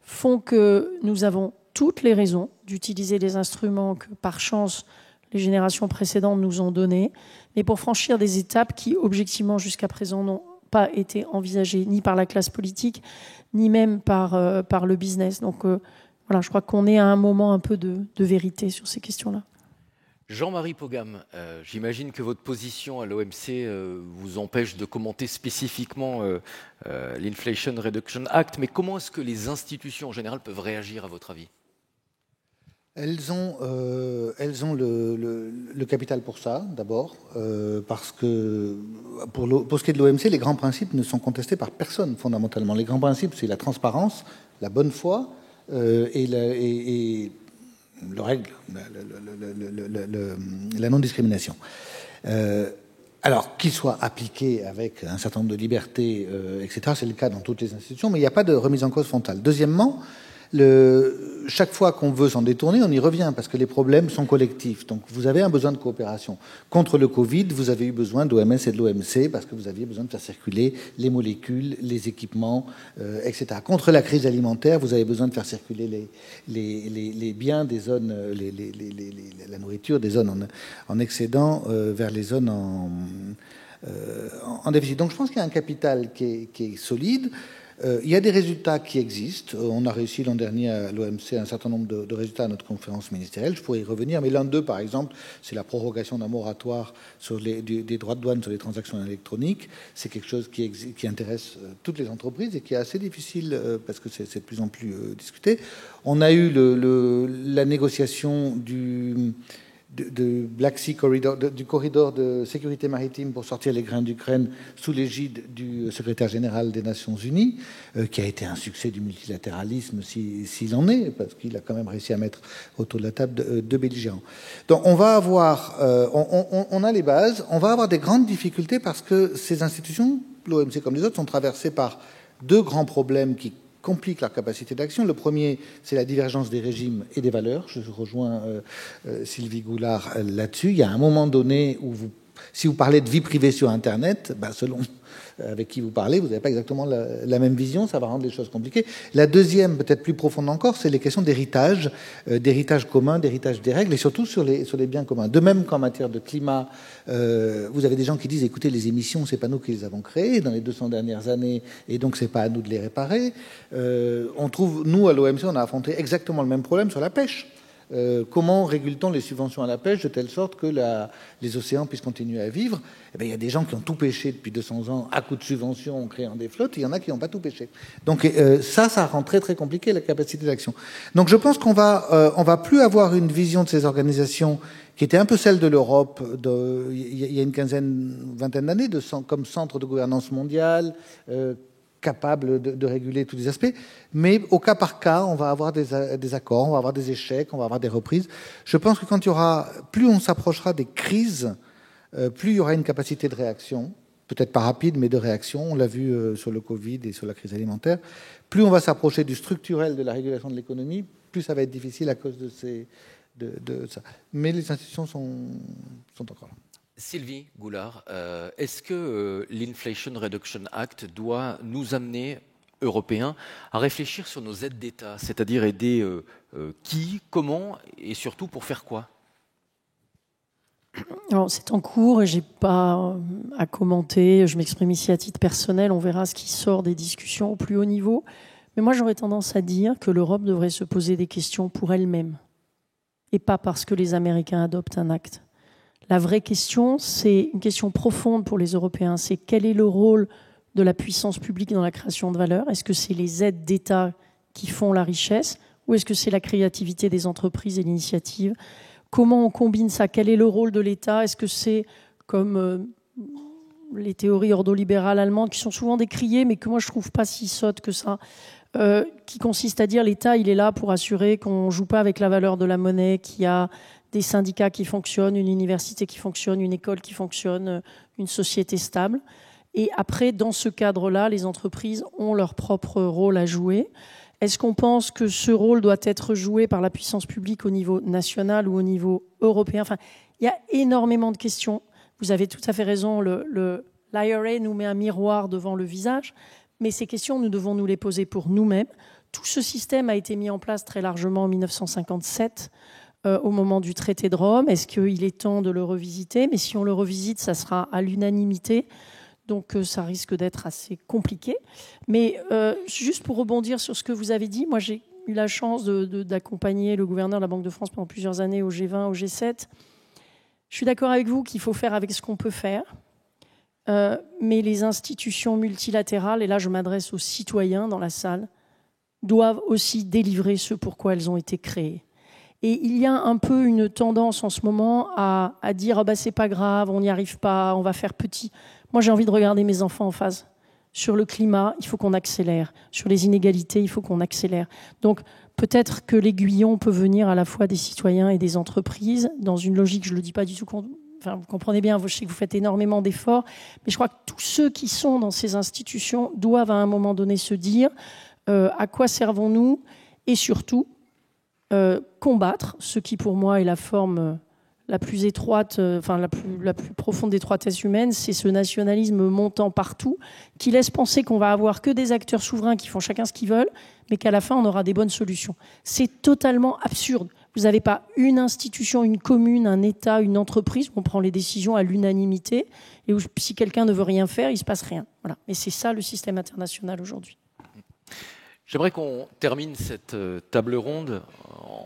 font que nous avons toutes les raisons d'utiliser les instruments que, par chance, les générations précédentes nous ont donnés, mais pour franchir des étapes qui, objectivement, jusqu'à présent, n'ont pas été envisagées ni par la classe politique, ni même par le business. Donc, voilà, je crois qu'on est à un moment un peu de vérité sur ces questions-là. Jean-Marie Pogam, j'imagine que votre position à l'OMC vous empêche de commenter spécifiquement l'Inflation Reduction Act, mais comment est-ce que les institutions en général peuvent réagir à votre avis ? Elles ont le capital pour ça, d'abord, parce que pour ce qui est de l'OMC, les grands principes ne sont contestés par personne, fondamentalement. Les grands principes, c'est la transparence, la bonne foi et le règle, la non-discrimination. Alors, qu'il soit appliqué avec un certain nombre de libertés, etc., c'est le cas dans toutes les institutions, mais il n'y a pas de remise en cause frontale. Deuxièmement, chaque fois qu'on veut s'en détourner, on y revient, parce que les problèmes sont collectifs. Donc vous avez un besoin de coopération. Contre le Covid, vous avez eu besoin de l'OMS et de l'OMC, parce que vous aviez besoin de faire circuler les molécules, les équipements, etc. Contre la crise alimentaire, vous avez besoin de faire circuler les biens des zones, la nourriture des zones en excédent vers les zones en déficit. Donc je pense qu'il y a un capital qui est solide. Il y a des résultats qui existent. On a réussi l'an dernier à l'OMC un certain nombre de résultats à notre conférence ministérielle. Je pourrais y revenir, mais l'un d'eux, par exemple, c'est la prorogation d'un moratoire sur des droits de douane sur les transactions électroniques. C'est quelque chose qui intéresse toutes les entreprises et qui est assez difficile parce que c'est de plus en plus discuté. On a eu la négociation de Black Sea Corridor, du corridor de sécurité maritime pour sortir les grains d'Ukraine sous l'égide du secrétaire général des Nations Unies, qui a été un succès du multilatéralisme s'il en est, parce qu'il a quand même réussi à mettre autour de la table deux belligérants. Donc on va avoir, on a les bases, on va avoir des grandes difficultés parce que ces institutions, l'OMC comme les autres, sont traversées par deux grands problèmes qui compliquent leur capacité d'action. Le premier, c'est la divergence des régimes et des valeurs. Je rejoins Sylvie Goulard là-dessus. Il y a un moment donné où si vous parlez de vie privée sur Internet, selon avec qui vous parlez, vous n'avez pas exactement la même vision, ça va rendre les choses compliquées. La deuxième, peut-être plus profonde encore, c'est les questions d'héritage commun, d'héritage des règles, et surtout sur les biens communs. De même qu'en matière de climat, vous avez des gens qui disent, écoutez, les émissions, c'est pas nous qui les avons créées dans les 200 dernières années, et donc c'est pas à nous de les réparer. On trouve, nous, à l'OMC, on a affronté exactement le même problème sur la pêche. Comment régule-t-on les subventions à la pêche de telle sorte que les océans puissent continuer à vivre? Il y a des gens qui ont tout pêché depuis 200 ans à coup de subventions en créant des flottes, et il y en a qui n'ont pas tout pêché. Donc ça rend très très compliqué la capacité d'action. Donc je pense qu'on va plus avoir une vision de ces organisations qui était un peu celle de l'Europe il y a une vingtaine d'années, comme centre de gouvernance mondiale, capable de réguler tous les aspects, mais au cas par cas, on va avoir des accords, on va avoir des échecs, on va avoir des reprises. Je pense que plus on s'approchera des crises, plus il y aura une capacité de réaction, peut-être pas rapide, mais de réaction. On l'a vu sur le Covid et sur la crise alimentaire. Plus on va s'approcher du structurel de la régulation de l'économie, plus ça va être difficile à cause de ça. Mais les institutions sont encore là. Sylvie Goulard, est-ce que l'Inflation Reduction Act doit nous amener, Européens, à réfléchir sur nos aides d'État, c'est-à-dire aider qui, comment et surtout pour faire quoi? Alors, c'est en cours et je n'ai pas à commenter. Je m'exprime ici à titre personnel. On verra ce qui sort des discussions au plus haut niveau. Mais moi, j'aurais tendance à dire que l'Europe devrait se poser des questions pour elle-même et pas parce que les Américains adoptent un acte. La vraie question, c'est une question profonde pour les Européens. C'est quel est le rôle de la puissance publique dans la création de valeur? Est-ce que c'est les aides d'État qui font la richesse ou est-ce que c'est la créativité des entreprises et l'initiative? Comment on combine ça? Quel est le rôle de l'État? Est-ce que c'est comme les théories ordolibérales allemandes qui sont souvent décriées, mais que moi je ne trouve pas si sottes que ça, qui consiste à dire l'État, il est là pour assurer qu'on ne joue pas avec la valeur de la monnaie, qu'il y a des syndicats qui fonctionnent, une université qui fonctionne, une école qui fonctionne, une société stable. Et après, dans ce cadre-là, les entreprises ont leur propre rôle à jouer. Est-ce qu'on pense que ce rôle doit être joué par la puissance publique au niveau national ou au niveau européen? Enfin, il y a énormément de questions. Vous avez tout à fait raison, l'IRA nous met un miroir devant le visage, mais ces questions, nous devons nous les poser pour nous-mêmes. Tout ce système a été mis en place très largement en 1957, au moment du traité de Rome. Est-ce qu'il est temps de le revisiter? Mais si on le revisite, ça sera à l'unanimité. Donc ça risque d'être assez compliqué. Mais juste pour rebondir sur ce que vous avez dit, moi j'ai eu la chance d'accompagner le gouverneur de la Banque de France pendant plusieurs années au G20, au G7. Je suis d'accord avec vous qu'il faut faire avec ce qu'on peut faire. Mais les institutions multilatérales, et là je m'adresse aux citoyens dans la salle, doivent aussi délivrer ce pourquoi elles ont été créées. Et il y a un peu une tendance en ce moment à dire ah bah, c'est pas grave, on n'y arrive pas, on va faire petit. Moi, j'ai envie de regarder mes enfants en face. Sur le climat, il faut qu'on accélère. Sur les inégalités, il faut qu'on accélère. Donc, peut-être que l'aiguillon peut venir à la fois des citoyens et des entreprises dans une logique, je ne le dis pas du tout, enfin, vous comprenez bien, je sais que vous faites énormément d'efforts, mais je crois que tous ceux qui sont dans ces institutions doivent à un moment donné se dire à quoi servons-nous et surtout combattre ce qui pour moi est la forme la plus étroite, enfin la plus profonde étroitesse humaine, c'est ce nationalisme montant partout qui laisse penser qu'on va avoir que des acteurs souverains qui font chacun ce qu'ils veulent, mais qu'à la fin on aura des bonnes solutions. C'est totalement absurde. Vous n'avez pas une institution, une commune, un État, une entreprise où on prend les décisions à l'unanimité et où si quelqu'un ne veut rien faire, il ne se passe rien. Voilà. Et c'est ça le système international aujourd'hui. J'aimerais qu'on termine cette table ronde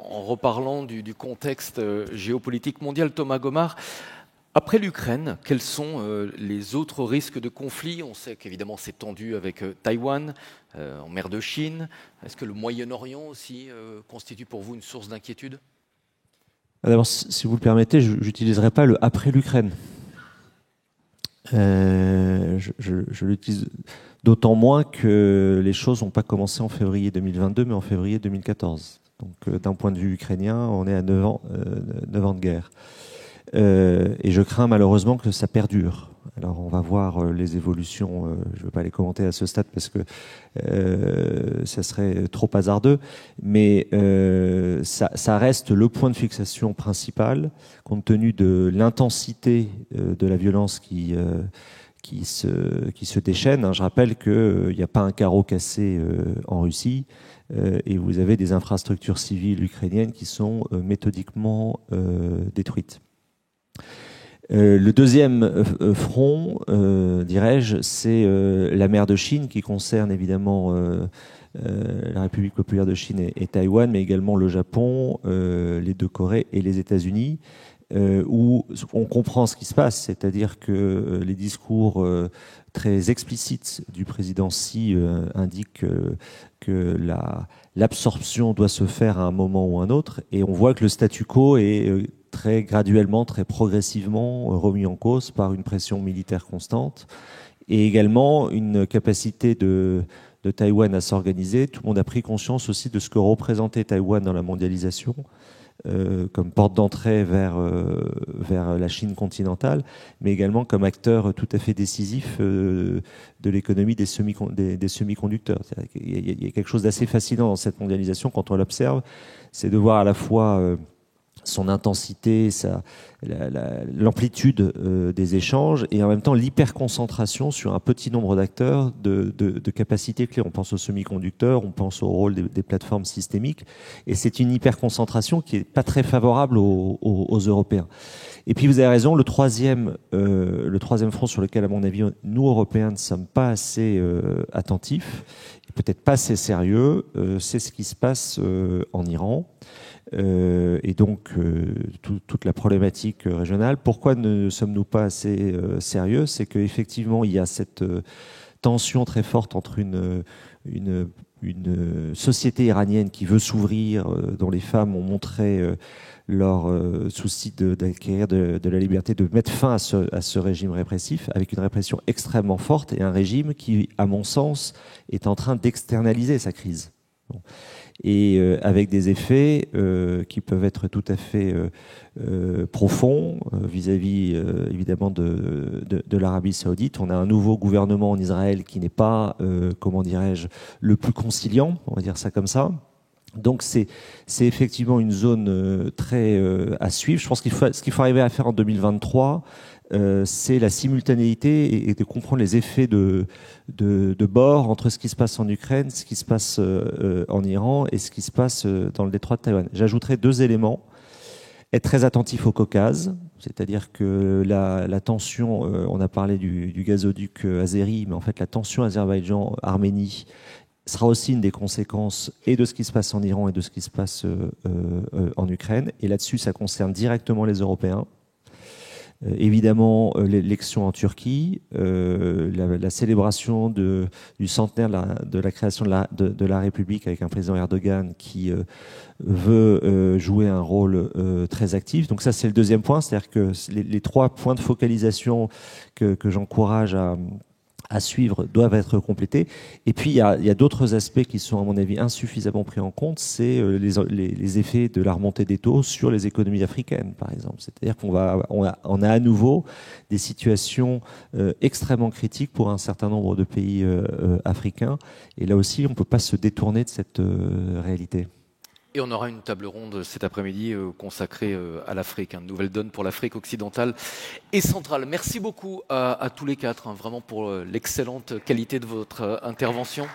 en reparlant du contexte géopolitique mondial. Thomas Gomart, après l'Ukraine, quels sont les autres risques de conflit? On sait qu'évidemment c'est tendu avec Taïwan, en mer de Chine. Est-ce que le Moyen-Orient aussi constitue pour vous une source d'inquiétude? D'abord, si vous le permettez, je n'utiliserai pas le après l'Ukraine. Je l'utilise d'autant moins que les choses n'ont pas commencé en février 2022, mais en février 2014. Donc, d'un point de vue ukrainien, on est à 9 ans de guerre. Et je crains malheureusement que ça perdure. Alors, on va voir les évolutions. Je ne veux pas les commenter à ce stade parce que ça serait trop hasardeux. Mais ça reste le point de fixation principal, compte tenu de l'intensité de la violence qui se déchaîne. Je rappelle qu'il n'y a pas un carreau cassé en Russie et vous avez des infrastructures civiles ukrainiennes qui sont méthodiquement détruites. Le deuxième front, dirais-je, c'est la mer de Chine qui concerne évidemment la République populaire de Chine et Taïwan, mais également le Japon, les deux Corées et les États-Unis. Où on comprend ce qui se passe, c'est-à-dire que les discours très explicites du président Xi indiquent que l'absorption doit se faire à un moment ou un autre, et on voit que le statu quo est très graduellement, très progressivement remis en cause par une pression militaire constante, et également une capacité de Taïwan à s'organiser. Tout le monde a pris conscience aussi de ce que représentait Taïwan dans la mondialisation, comme porte d'entrée vers la Chine continentale, mais également comme acteur tout à fait décisif de l'économie des semi-conducteurs. Il y a quelque chose d'assez fascinant dans cette mondialisation quand on l'observe, c'est de voir à la fois son intensité, l'amplitude des échanges et en même temps l'hyperconcentration sur un petit nombre d'acteurs de capacités clés. On pense aux semi-conducteurs, on pense au rôle des plateformes systémiques et c'est une hyperconcentration qui n'est pas très favorable aux Européens. Et puis vous avez raison, le troisième front sur lequel à mon avis nous Européens ne sommes pas assez attentifs, peut-être pas assez sérieux, c'est ce qui se passe en Iran. Et donc toute la problématique régionale. Pourquoi ne sommes-nous pas assez sérieux? C'est qu'effectivement il y a cette tension très forte entre une société iranienne qui veut s'ouvrir, dont les femmes ont montré leur souci d'acquérir de la liberté, de mettre fin à ce régime répressif, avec une répression extrêmement forte et un régime qui, à mon sens, est en train d'externaliser sa crise. Bon. Et avec des effets qui peuvent être tout à fait profonds vis-à-vis évidemment de l'Arabie Saoudite. On a un nouveau gouvernement en Israël qui n'est pas, comment dirais-je, le plus conciliant, on va dire ça comme ça. Donc c'est effectivement une zone très à suivre. Je pense ce qu'il faut arriver à faire en 2023, c'est la simultanéité et de comprendre les effets de bord entre ce qui se passe en Ukraine, ce qui se passe en Iran et ce qui se passe dans le détroit de Taïwan. J'ajouterai 2 éléments. Être très attentif au Caucase, c'est-à-dire que la tension, on a parlé du gazoduc azéri, mais en fait la tension Azerbaïdjan-Arménie sera aussi une des conséquences et de ce qui se passe en Iran et de ce qui se passe en Ukraine. Et là-dessus, ça concerne directement les Européens. Évidemment, l'élection en Turquie, la célébration du centenaire de la création de la République avec un président Erdogan qui veut jouer un rôle très actif. Donc ça, c'est le deuxième point, c'est-à-dire que les 3 points de focalisation que j'encourage à suivre doivent être complétés. Et puis, il y a d'autres aspects qui sont, à mon avis, insuffisamment pris en compte. C'est les effets de la remontée des taux sur les économies africaines, par exemple. C'est-à-dire qu'on a à nouveau des situations extrêmement critiques pour un certain nombre de pays africains. Et là aussi, on ne peut pas se détourner de cette réalité. Et on aura une table ronde cet après-midi consacrée à l'Afrique, une nouvelle donne pour l'Afrique occidentale et centrale. Merci beaucoup à tous les 4, vraiment pour l'excellente qualité de votre intervention.